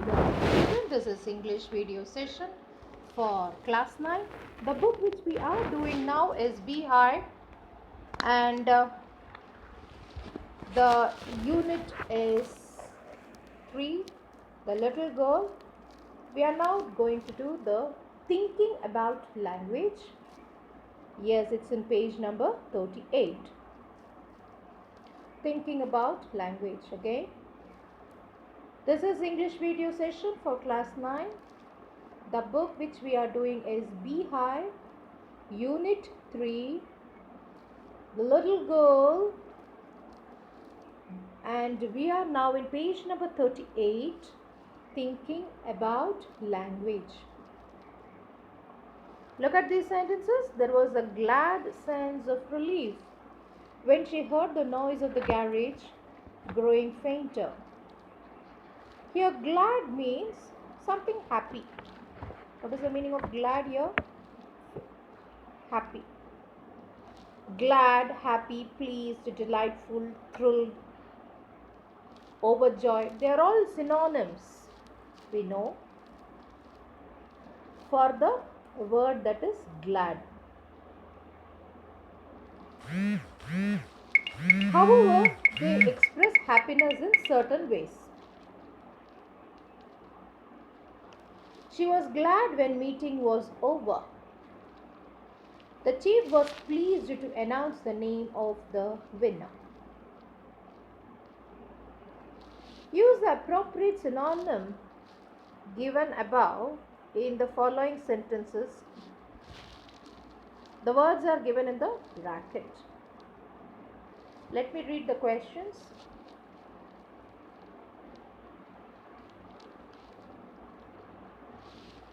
This is English video session for class 9. The book which we are doing now is Beehive, and the unit is 3, the little girl. We are now going to do the thinking about language. Yes, it's in page number 38. Thinking about language again. This is English video session for class 9. The book which we are doing is Beehive, Unit 3, The Little Girl, and we are now in page number 38, Thinking about Language. Look at these sentences. There was a glad sense of relief when she heard the noise of the garage growing fainter. Here, glad means something happy. What is the meaning of glad here? Happy. Glad, happy, pleased, delightful, thrilled, overjoyed. They are all synonyms, we know, for the word that is glad. However, they express happiness in certain ways. She was glad when meeting was over. The chief was pleased to announce the name of the winner. Use the appropriate synonym given above in the following sentences. The words are given in the bracket. Let me read the questions.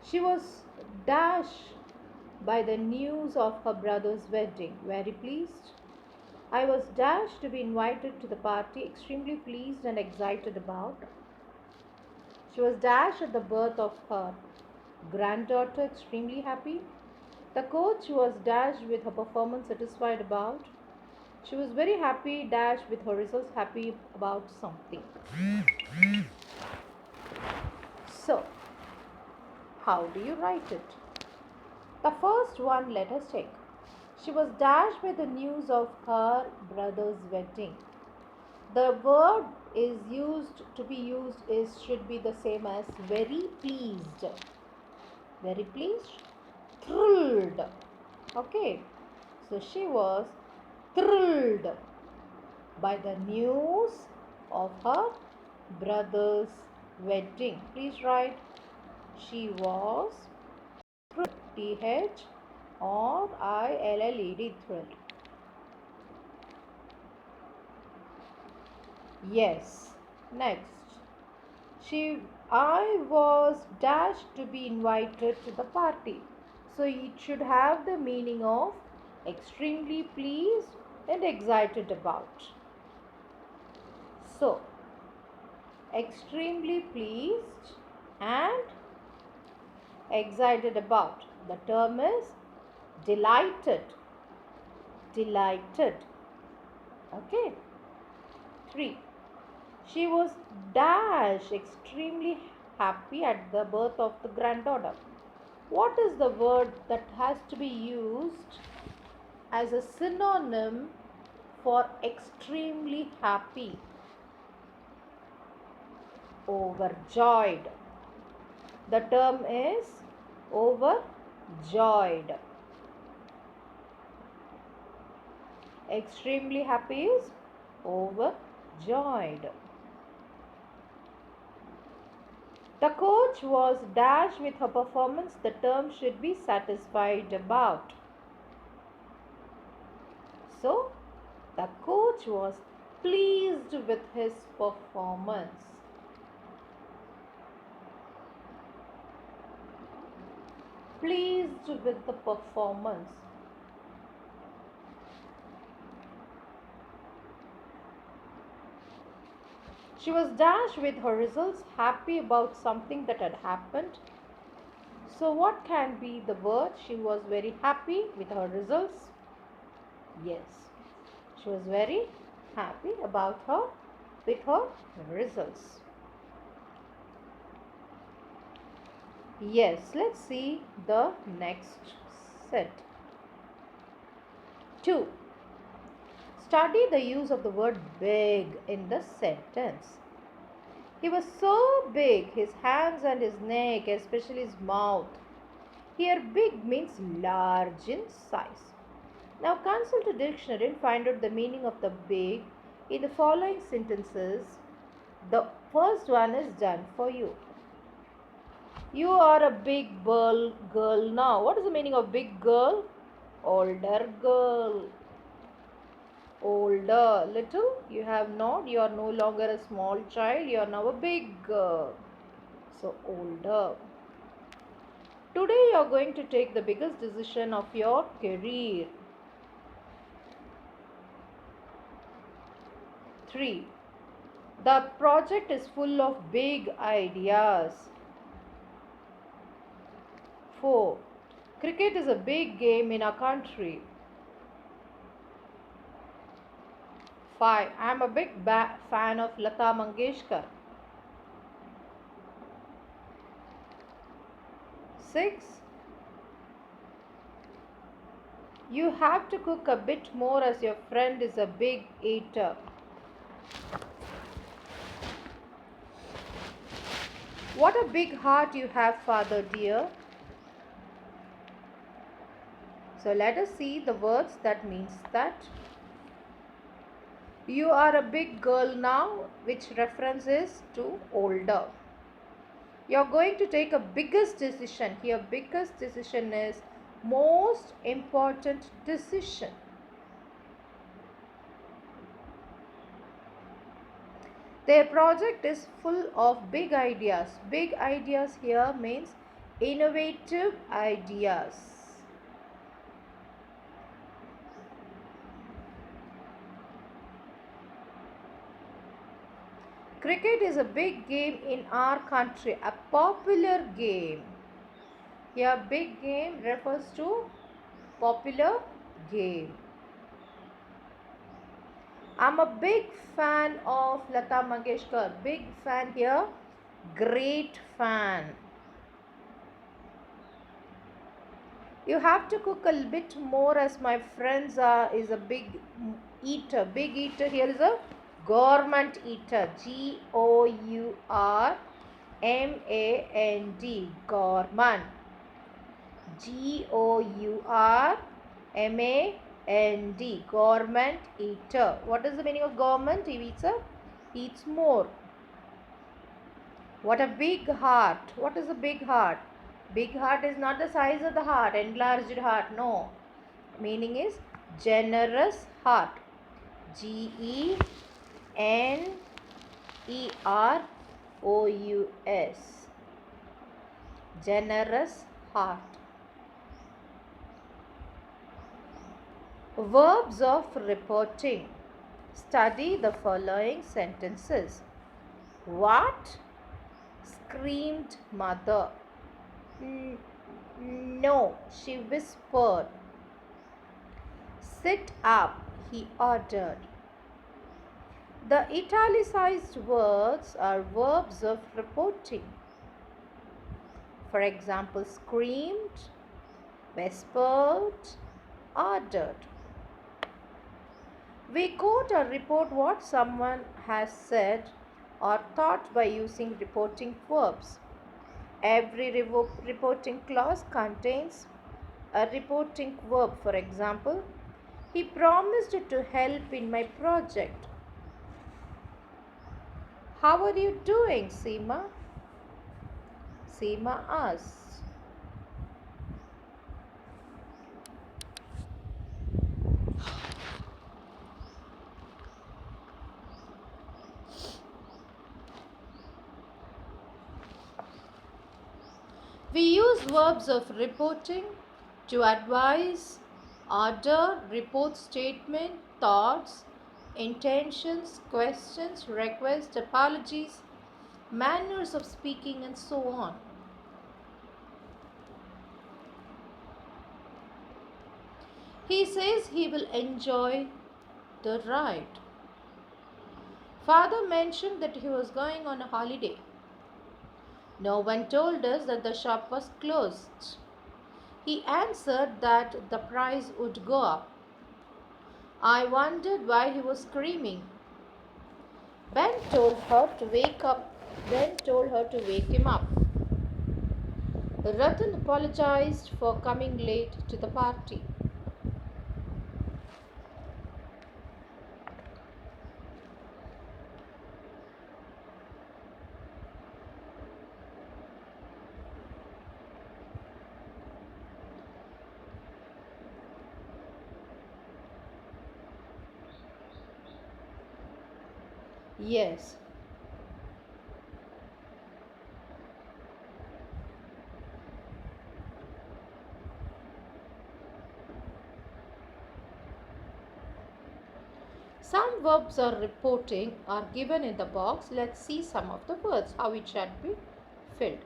She was dashed by the news of her brother's wedding. Very pleased. I was dashed to be invited to the party, extremely pleased and excited about. She was dashed at the birth of her granddaughter, extremely happy. The coach was dashed with her performance, satisfied about. She was very happy, dashed with her results, happy about something. So, how do you write it? The first one, let us take. She was dashed by the news of her brother's wedding. The word is should be the same as very pleased. Very pleased, thrilled. Okay, so she was thrilled by the news of her brother's wedding. Please write, she was thrilled, thrilled. Yes. Next. I was dashed to be invited to the party. So it should have the meaning of extremely pleased and excited about. So, extremely pleased and excited about. The term is delighted. Delighted. Okay. 3. She was extremely happy at the birth of the granddaughter. What is the word that has to be used as a synonym for extremely happy? Overjoyed. The term is overjoyed. Extremely happy is overjoyed. The coach was dashed with her performance. The term should be satisfied about. So, the coach was pleased with his performance. Pleased with the performance. She was dashed with her results, happy about something that had happened. So what can be the word? She was very happy with her results. Yes, she was very happy about her with her results. Yes, let's see the next set. 2. Study the use of the word big in the sentence. He was so big, his hands and his neck, especially his mouth. Here, big means large in size. Now, consult a dictionary and find out the meaning of the big in the following sentences. The first one is done for you. You are a big girl now. What is the meaning of big girl? Older girl. Older. Little. You have not. You are no longer a small child. You are now a big girl. So, older. Today you are going to take the biggest decision of your career. 3. The project is full of big ideas. 4. Cricket is a big game in our country. 5. I am a big fan of Lata Mangeshkar. 6. You have to cook a bit more as your friend is a big eater. What a big heart you have, father dear. So let us see the words that means that. You are a big girl now, which reference is to older. You are going to take a biggest decision. Here, biggest decision is most important decision. Their project is full of big ideas. Big ideas here means innovative ideas. Cricket is a big game in our country, a popular game. Here, big game refers to popular game. I'm a big fan of Lata Mangeshkar. Big fan here, great fan. You have to cook a bit more as my friends is a big eater. Big eater here is a government eater. Gourmand. Government. Gourmand. Government eater. What is the meaning of government? He eats more. What a big heart. What is a big heart? Big heart is not the size of the heart, enlarged heart. No. Meaning is generous heart. Generous. Generous heart. Verbs of reporting. Study the following sentences. What? Screamed mother. No, she whispered. Sit up, he ordered. The italicized words are verbs of reporting. For example, screamed, whispered, ordered. We quote or report what someone has said or thought by using reporting verbs. Every reporting clause contains a reporting verb. For example, he promised to help in my project. How are you doing, Seema? Seema asked. We use verbs of reporting to advise, order, report statement, thoughts, intentions, questions, requests, apologies, manners of speaking, and so on. He says he will enjoy the ride. Father mentioned that he was going on a holiday. No one told us that the shop was closed. He answered that the price would go up. I wondered why he was screaming. Ben told her to wake up. Ben told her to wake him up. Ratan apologized for coming late to the party. Yes, some verbs or reporting are given in the box. Let's see some of the words, how it should be filled.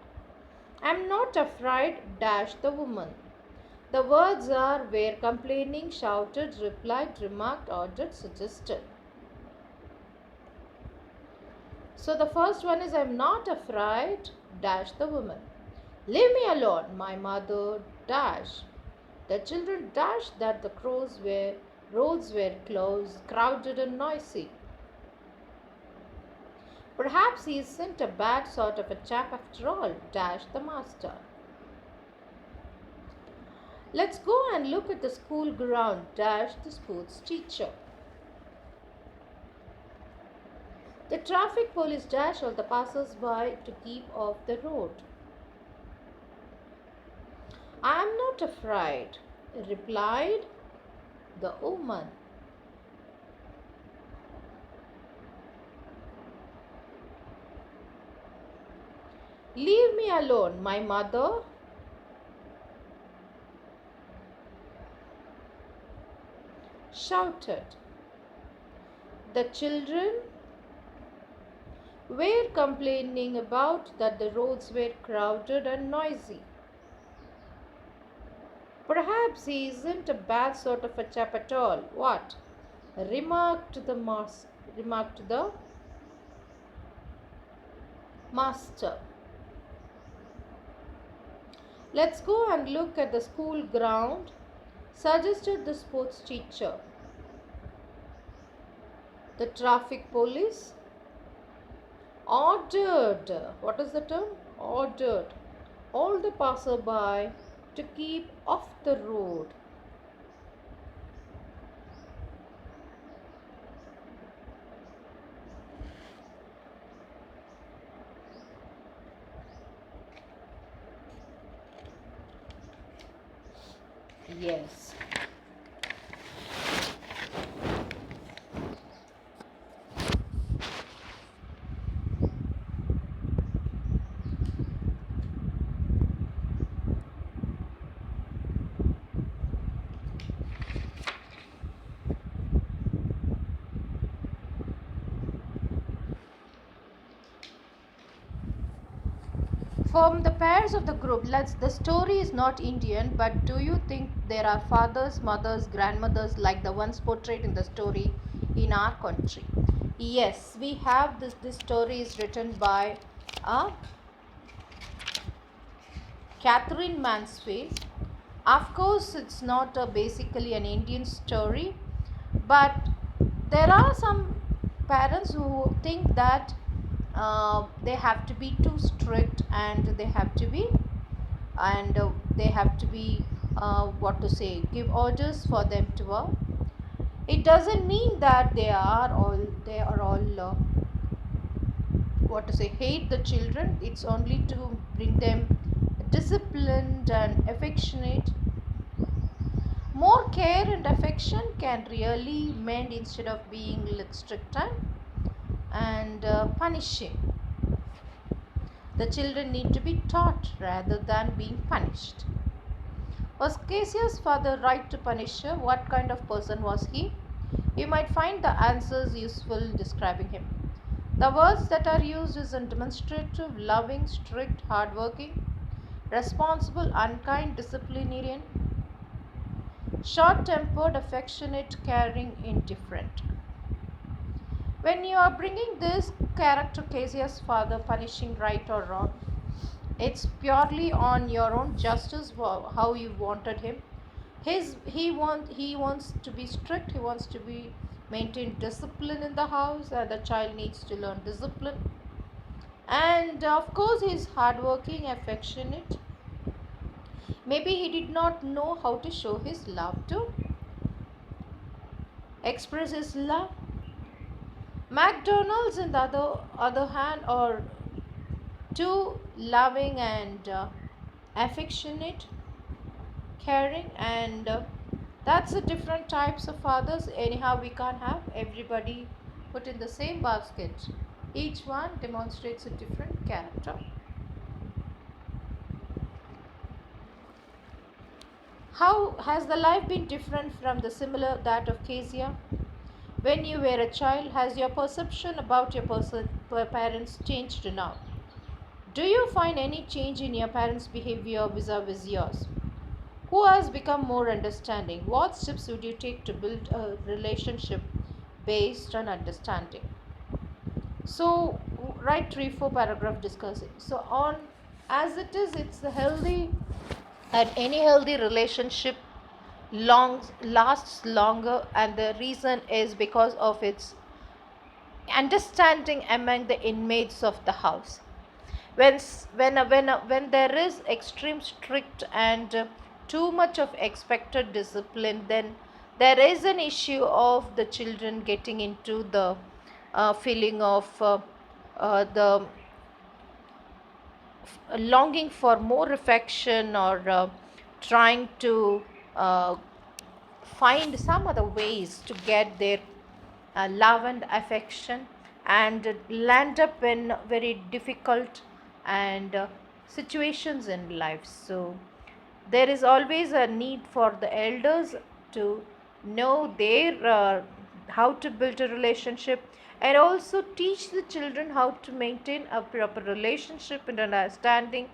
I'm not afraid, dash the woman. The words are were complaining, shouted, replied, remarked, ordered, suggested. So the first one is I'm not afraid, dash the woman. Leave me alone, my mother, dash. The children dashed that the roads were closed, crowded and noisy. Perhaps he isn't a bad sort of a chap after all, dashed the master. Let's go and look at the school ground, dashed the sports teacher. The traffic police dash all the passers-by to keep off the road. I am not afraid, replied the woman. Leave me alone, my mother shouted. The children were complaining about that the roads were crowded and noisy. Perhaps he isn't a bad sort of a chap at all. What? Remarked the master. Let's go and look at the school ground, suggested the sports teacher. The traffic police ordered, what is the term? Ordered all the passerby to keep off the road. Yes. From the pairs of the group, the story is not Indian, but do you think there are fathers, mothers, grandmothers like the ones portrayed in the story in our country? Yes, we have this. This story is written by Catherine Mansfield. Of course, it's not basically an Indian story, but there are some parents who think that they have to be too strict and they have to be what to say, give orders for them to work. It doesn't mean that they are all what to say, hate the children. It's only to bring them disciplined and affectionate. More care and affection can really mend instead of being strict and punishing. The children need to be taught rather than being punished. Was Casia's father right to punish her? What kind of person was he? You might find the answers useful describing him. The words that are used is demonstrative, loving, strict, hardworking, responsible, unkind, disciplinarian, short-tempered, affectionate, caring, indifferent. When you are bringing this character Casia's father, punishing right or wrong, It's purely on your own justice how you wanted him. He wants to be strict. He wants to be maintain discipline in the house, and the child needs to learn discipline. And of course, he's hardworking, affectionate. Maybe he did not know how to show his love to express his love. McDonald's, on the other hand, are too loving and affectionate, caring, and that's the different types of fathers. Anyhow, we can't have everybody put in the same basket. Each one demonstrates a different character. How has the life been different from the similar that of Kezia? When you were a child, has your perception about your parents changed now? Do you find any change in your parents' behavior vis-a-vis yours? Who has become more understanding? What steps would you take to build a relationship based on understanding? So, write 3 4 paragraph discussing. So, on as it is, it's a healthy, and any healthy relationship lasts longer, and the reason is because of its understanding among the inmates of the house. When there is extreme strict and too much of expected discipline, then there is an issue of the children getting into the feeling of the longing for more affection, or trying to uh, find some other ways to get their love and affection, and land up in very difficult and situations in life. So there is always a need for the elders to know their how to build a relationship, and also teach the children how to maintain a proper relationship and understanding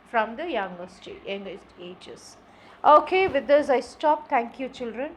from the youngest ages. Okay, with this I stop. Thank you, children.